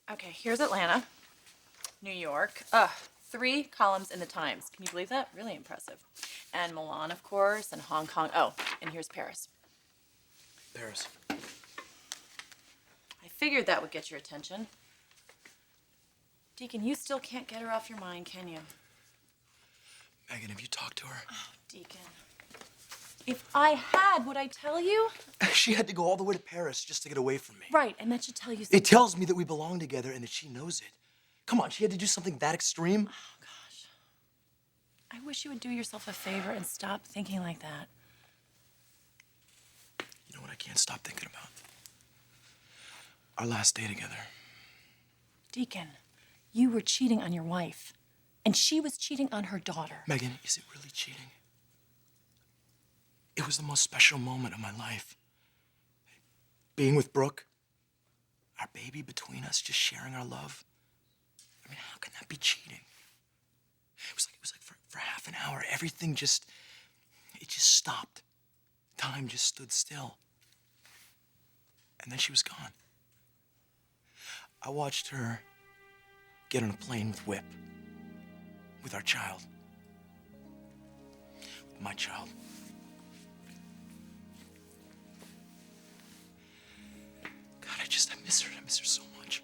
Okay, here's Atlanta, New York. 3 columns in the Times. Can you believe that? Really impressive. And Milan, of course, and Hong Kong. Oh, and here's Paris. Paris. I figured that would get your attention. Deacon, you still can't get her off your mind, can you? Megan, have you talked to her? Oh, Deacon. If I had, would I tell you? She had to go all the way to Paris just to get away from me. Right, and that should tell you something. It tells me that we belong together and that she knows it. Come on, she had to do something that extreme? Oh, gosh. I wish you would do yourself a favor and stop thinking like that. You know what I can't stop thinking about? Our last day together. Deacon, you were cheating on your wife, and she was cheating on her daughter. Megan, is it really cheating? It was the most special moment of my life. Being with Brooke, our baby between us, just sharing our love. I mean, how can that be cheating? It was like for half an hour, everything just stopped. Time just stood still. And then she was gone. I watched her get on a plane with Whip, with our child, with my child. God, I miss her. I miss her so much.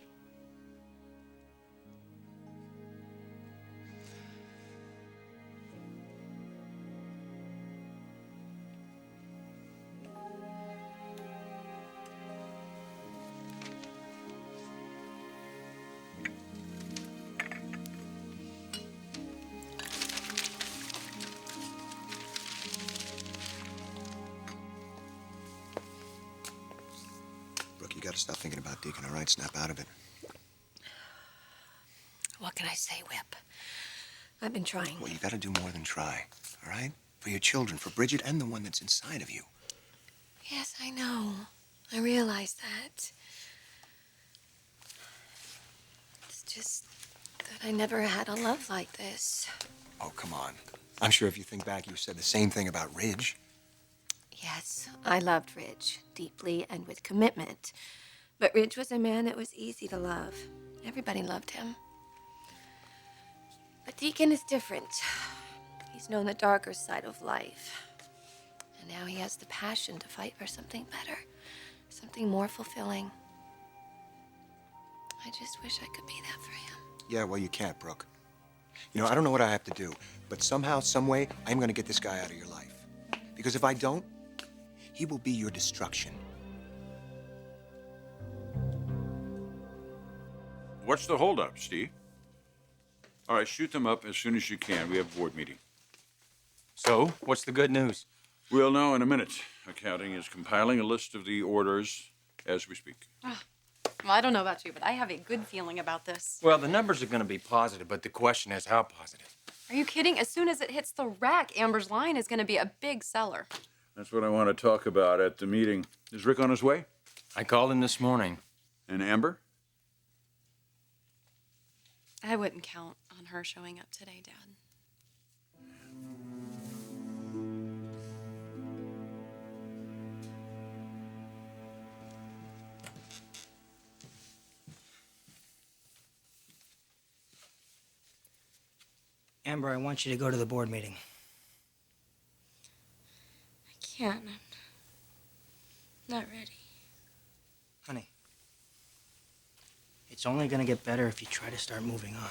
Brooke, you gotta stop thinking about Deacon, all right? Snap out of it. What can I say, Whip? I've been trying. Well, you gotta do more than try, all right? For your children, for Bridget and the one that's inside of you. Yes, I know. I realize that. It's just that I never had a love like this. Oh, come on. I'm sure if you think back, you said the same thing about Ridge. Yes, I loved Ridge deeply and with commitment. But Ridge was a man that was easy to love. Everybody loved him. But Deacon is different. He's known the darker side of life. And now he has the passion to fight for something better, something more fulfilling. I just wish I could be that for him. Yeah, well, you can't, Brooke. You know, I don't know what I have to do, but somehow, some way, I'm gonna get this guy out of your life. Because if I don't, he will be your destruction. What's the holdup, Steve? All right, shoot them up as soon as you can. We have a board meeting. So, what's the good news? We'll know in a minute. Accounting is compiling a list of the orders as we speak. Well, I don't know about you, but I have a good feeling about this. Well, the numbers are going to be positive, but the question is how positive? Are you kidding? As soon as it hits the rack, Amber's line is going to be a big seller. That's what I want to talk about at the meeting. Is Rick on his way? I called him this morning. And Amber? I wouldn't count on her showing up today, Dad. Amber, I want you to go to the board meeting. I can't. I'm not ready. Honey, it's only gonna get better if you try to start moving on.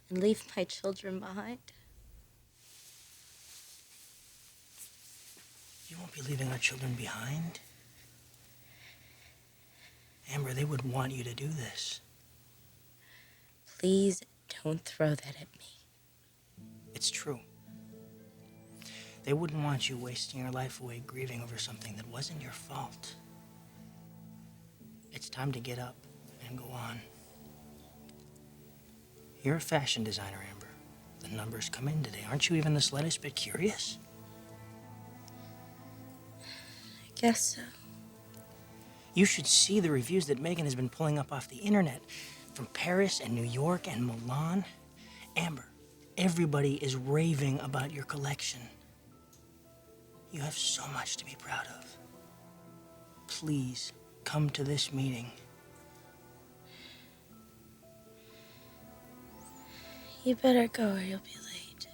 And leave my children behind? You won't be leaving our children behind. Amber, they would want you to do this. Please don't throw that at me. It's true. They wouldn't want you wasting your life away grieving over something that wasn't your fault. It's time to get up and go on. You're a fashion designer, Amber. The numbers come in today. Aren't you even the slightest bit curious? I guess so. You should see the reviews that Megan has been pulling up off the internet from Paris and New York and Milan. Amber, everybody is raving about your collection. You have so much to be proud of. Please come to this meeting. You better go or you'll be late.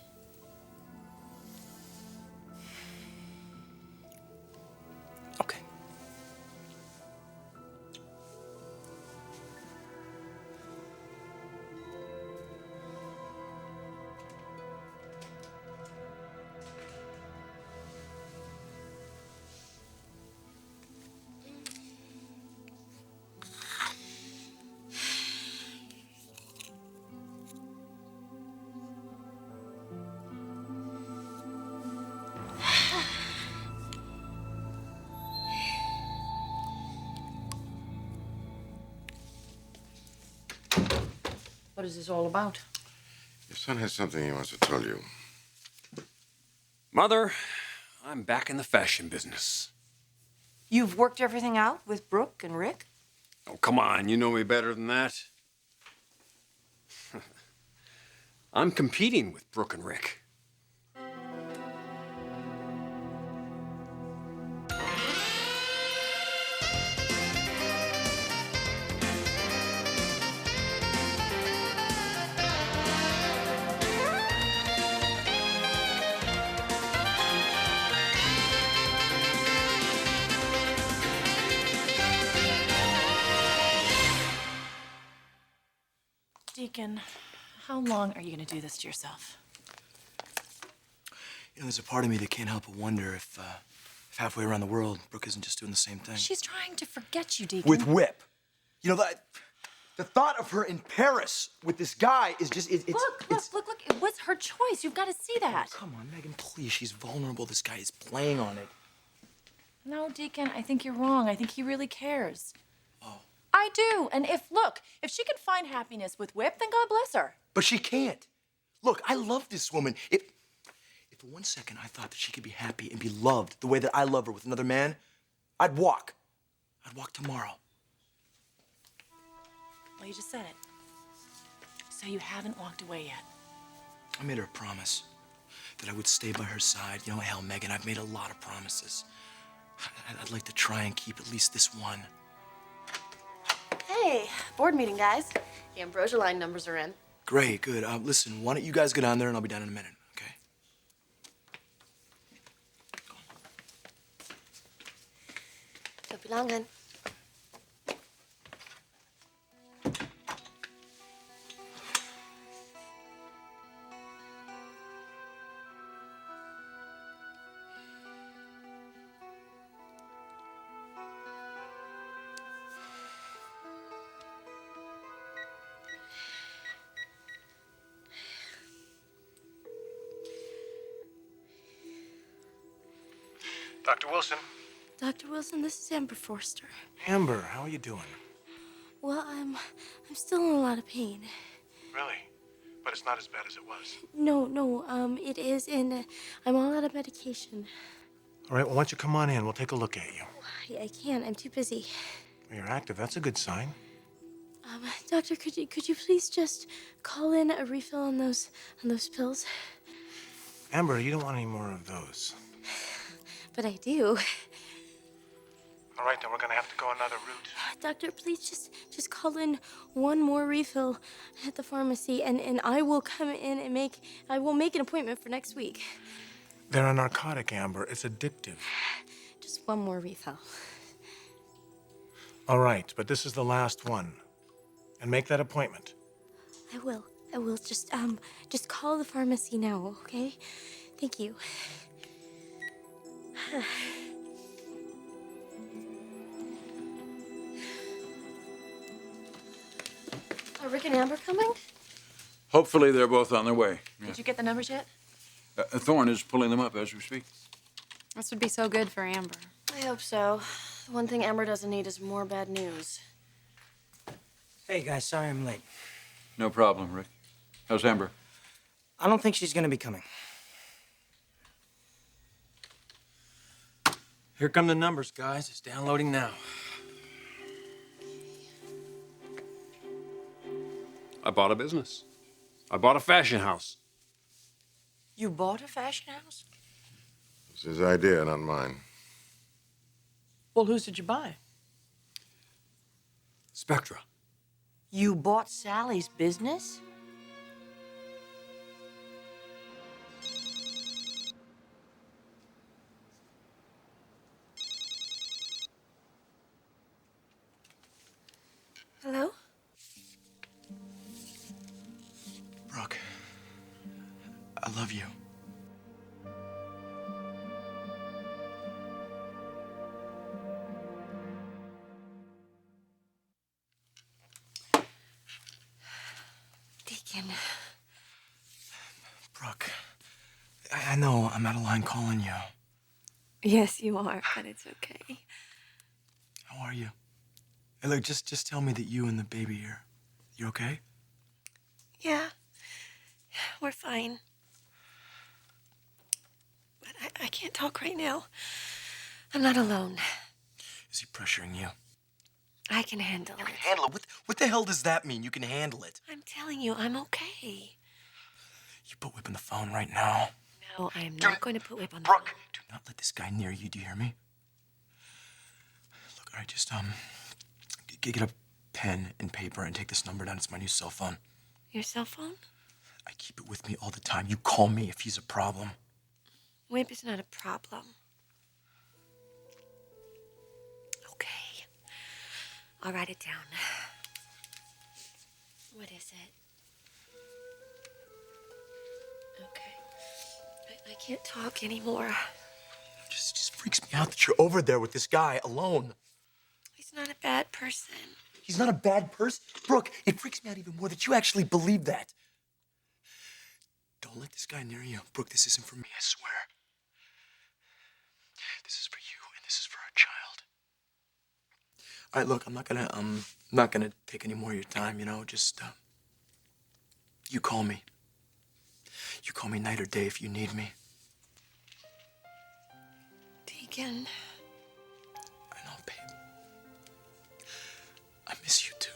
Okay. What is this all about? Your son has something he wants to tell you. Mother, I'm back in the fashion business. You've worked everything out with Brooke and Rick? Oh, come on, you know me better than that. I'm competing with Brooke and Rick. Deacon, how long are you going to do this to yourself? You know, there's a part of me that can't help but wonder if halfway around the world, Brooke isn't just doing the same thing. She's trying to forget you, Deacon. With Whip. You know, the thought of her in Paris with this guy is just, Look, it was her choice. You've got to see that. Oh, come on, Megan, please. She's vulnerable. This guy is playing on it. No, Deacon, I think you're wrong. I think he really cares. Oh. I do. And if she can find happiness with Whip, then God bless her. But she can't. Look, I love this woman. If for 1 second I thought that she could be happy and be loved the way that I love her with another man, I'd walk. I'd walk tomorrow. Well, you just said it. So you haven't walked away yet. I made her a promise that I would stay by her side. You know, hell, Megan, I've made a lot of promises. I'd like to try and keep at least this one. Hey, board meeting, guys. The Ambrosia line numbers are in. Great, good. Listen, why don't you guys go down there and I'll be down in a minute, okay? Don't be long, hun. Dr. Wilson. Dr. Wilson, this is Amber Forrester. Amber, how are you doing? Well, I'm still in a lot of pain. Really? But it's not as bad as it was. No, it is, and I'm all out of medication. All right, well, why don't you come on in? We'll take a look at you. I can't. I'm too busy. Well, you're active. That's a good sign. Doctor, could you please just call in a refill on those pills? Amber, you don't want any more of those. But I do. All right, then we're gonna have to go another route. Doctor, please just call in one more refill at the pharmacy, and I will come in and make an appointment for next week. They're a narcotic, Amber. It's addictive. Just one more refill. All right, but this is the last one. And make that appointment. I will. Just call the pharmacy now, okay? Thank you. Are Rick and Amber coming? Hopefully they're both on their way. Yeah. Did you get the numbers yet? Thorne is pulling them up as we speak. This would be so good for Amber. I hope so. The one thing Amber doesn't need is more bad news. Hey, guys, sorry I'm late. No problem, Rick. How's Amber? I don't think she's gonna be coming. Here come the numbers, guys. It's downloading now. I bought a business. I bought a fashion house. You bought a fashion house? It's his idea, not mine. Well, whose did you buy? Spectra. You bought Sally's business? love you. Deacon. Brooke, I know I'm out of line calling you. Yes, you are, but it's okay. How are you? Hey, look, just tell me that you and the baby are... You okay? Yeah, we're fine. But I can't talk right now. I'm not alone. Is he pressuring you? I can handle it. Handle it? What the hell does that mean? You can handle it? I'm telling you, I'm okay. You put Whip on the phone right now. No, I am not going to put Whip on the Brooke, phone. do not let this guy near you. Do you hear me? Look, all right, just, get a pen and paper and take this number down. It's my new cell phone. Your cell phone? I keep it with me all the time. You call me if he's a problem. Whip is not a problem. Okay. I'll write it down. What is it? Okay. I can't talk anymore. It just freaks me out that you're over there with this guy alone. He's not a bad person. He's not a bad person. Brooke, it freaks me out even more that you actually believe that. Don't let this guy near you. Brooke, this isn't for me, I swear. This is for you, and this is for our child. All right, look, I'm not gonna take any more of your time, you know, just, you call me. You call me night or day if you need me. Deacon. I know, babe. I miss you too.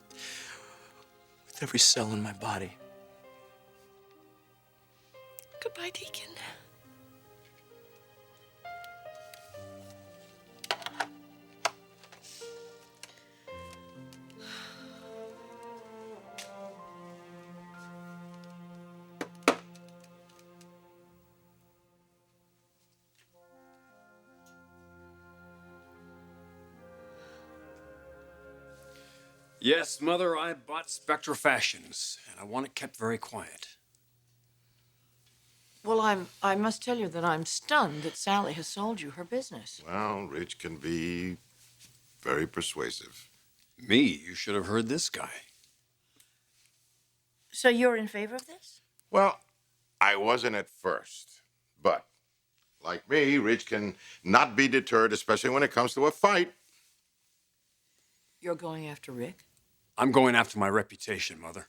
With every cell in my body. Goodbye, Deacon. Yes, Mother, I bought Spectra Fashions, and I want it kept very quiet. Well, I must tell you that I'm stunned that Sally has sold you her business. Well, Rich can be very persuasive. Me? You should have heard this guy. So you're in favor of this? Well, I wasn't at first, but like me, Rich can not be deterred, especially when it comes to a fight. You're going after Rick? I'm going after my reputation, Mother,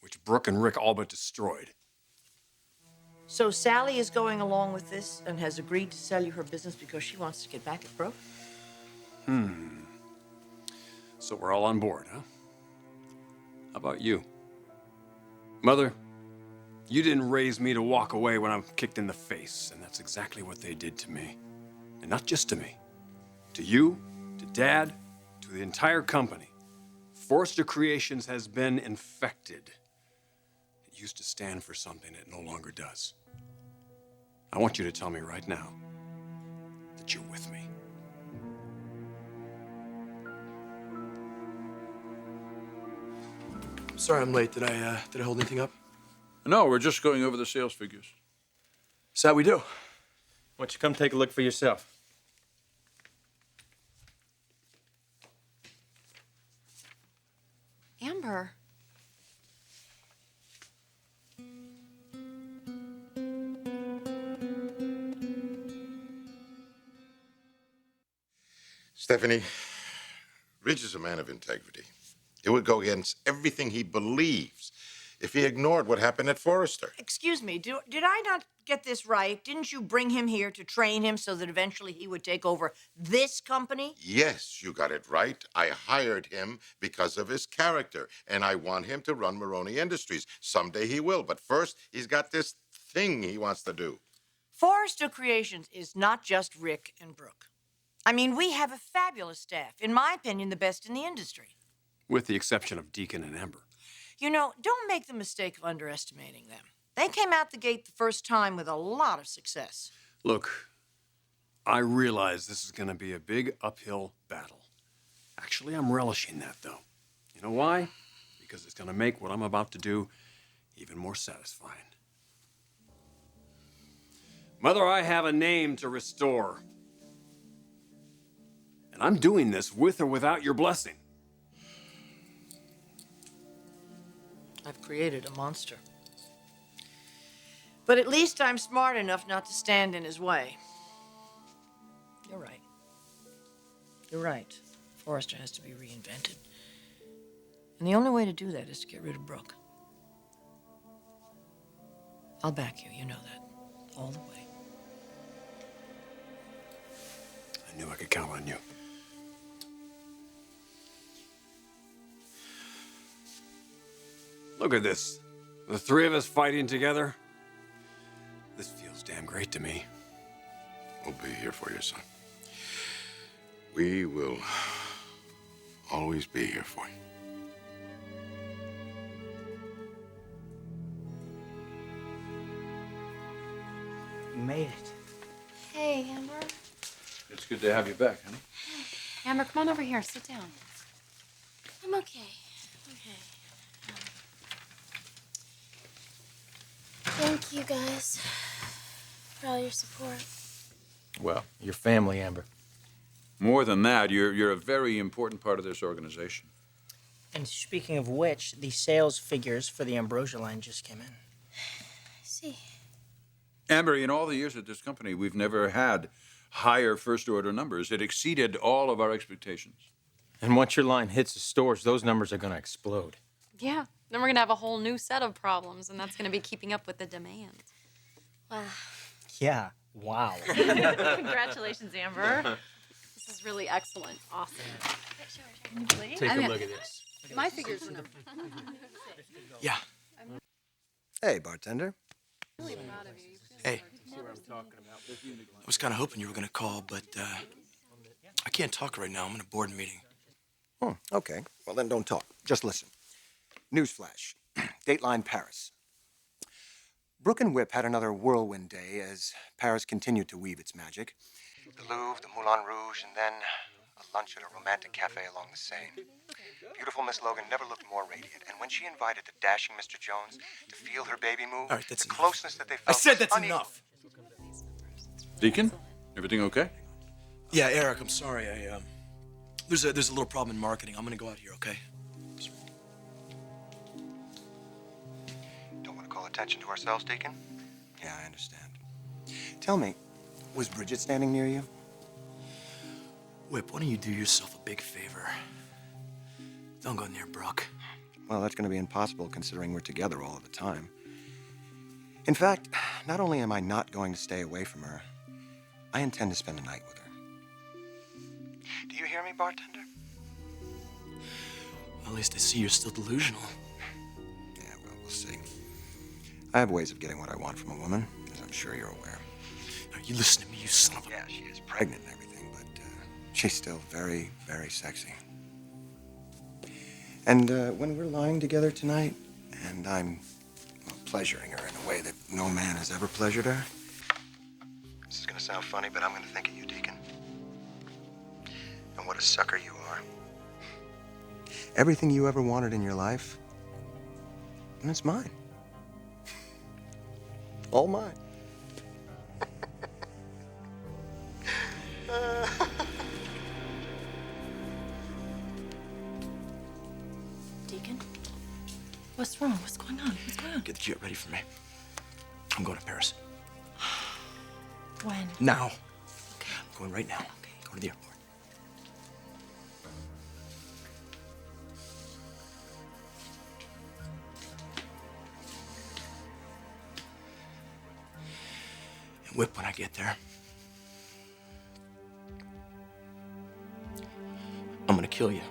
which Brooke and Rick all but destroyed. So Sally is going along with this and has agreed to sell you her business because she wants to get back at Brooke? So we're all on board, huh? How about you? Mother, you didn't raise me to walk away when I'm kicked in the face, and that's exactly what they did to me. And not just to me. To you, to Dad, to the entire company. Forrester Creations has been infected. It used to stand for something it no longer does. I want you to tell me right now that you're with me. Sorry I'm late. Did I hold anything up? No, we're just going over the sales figures. So how we do? Why don't you come take a look for yourself? Amber. Stephanie, Rich is a man of integrity. It would go against everything he believes if he ignored what happened at Forrester. Excuse me, did I not get this right? Didn't you bring him here to train him so that eventually he would take over this company? Yes, you got it right. I hired him because of his character, and I want him to run Maroney Industries. Someday he will, but first he's got this thing he wants to do. Forrester Creations is not just Rick and Brooke. I mean, we have a fabulous staff. In my opinion, the best in the industry. With the exception of Deacon and Amber. You know, don't make the mistake of underestimating them. They came out the gate the first time with a lot of success. Look, I realize this is going to be a big uphill battle. Actually, I'm relishing that, though. You know why? Because it's going to make what I'm about to do even more satisfying. Mother, I have a name to restore. And I'm doing this with or without your blessing. I've created a monster. But at least I'm smart enough not to stand in his way. You're right. You're right. Forrester has to be reinvented. And the only way to do that is to get rid of Brooke. I'll back you, you know that. All the way. I knew I could count on you. Look at this. The three of us fighting together. This feels damn great to me. We'll be here for you, son. We will always be here for you. You made it. Hey, Amber. It's good to have you back, honey. Amber, come on over here. Sit down. I'm okay. Okay. Thank you guys for all your support. Well, your family, Amber. More than that, you're a very important part of this organization. And speaking of which, the sales figures for the Ambrosia line just came in. I see. Amber, in all the years at this company, we've never had higher first-order numbers. It exceeded all of our expectations. And once your line hits the stores, those numbers are going to explode. Yeah. Then we're going to have a whole new set of problems, and that's going to be keeping up with the demand. Wow. Yeah, wow. Congratulations, Amber. This is really excellent. Awesome. Take a look at this. My figures were numbered. Yeah. Hey, bartender. Hey. I was kind of hoping you were going to call, but I can't talk right now. I'm in a board meeting. Oh, okay. Well, then don't talk. Just listen. Newsflash. Dateline Paris. Brooke and Whip had another whirlwind day as Paris continued to weave its magic. The Louvre, the Moulin Rouge, and then a lunch at a romantic cafe along the Seine. Beautiful Miss Logan never looked more radiant, and when she invited the dashing Mr. Jones to feel her baby move, All right, that's the enough. closeness that they felt I said was that's unequal. enough. Deacon, everything okay? Yeah, Eric, I'm sorry. There's a little problem in marketing. I'm going to go out here, okay? Don't want to call attention to ourselves, Deacon? Yeah, I understand. Tell me, was Bridget standing near you? Whip, why don't you do yourself a big favor? Don't go near Brooke. Well, that's going to be impossible considering we're together all of the time. In fact, not only am I not going to stay away from her, I intend to spend the night with her. Do you hear me, bartender? Well, at least I see you're still delusional. Yeah, well, we'll see. I have ways of getting what I want from a woman, as I'm sure you're aware. Now, you listen to me, you son of a... Yeah, she is pregnant and everything, but she's still very, very sexy. And when we're lying together tonight, and I'm pleasuring her in a way that no man has ever pleasured her, this is going to sound funny, but I'm going to think of you, Deacon. And what a sucker you are. Everything you ever wanted in your life, and it's mine. All mine. Deacon? What's wrong? What's going on? What's going on? Get the jet ready for me. I'm going to Paris. When? Now. Okay. I'm going right now. Okay. Going to the airport. And Whip, when I get there, I'm gonna kill you.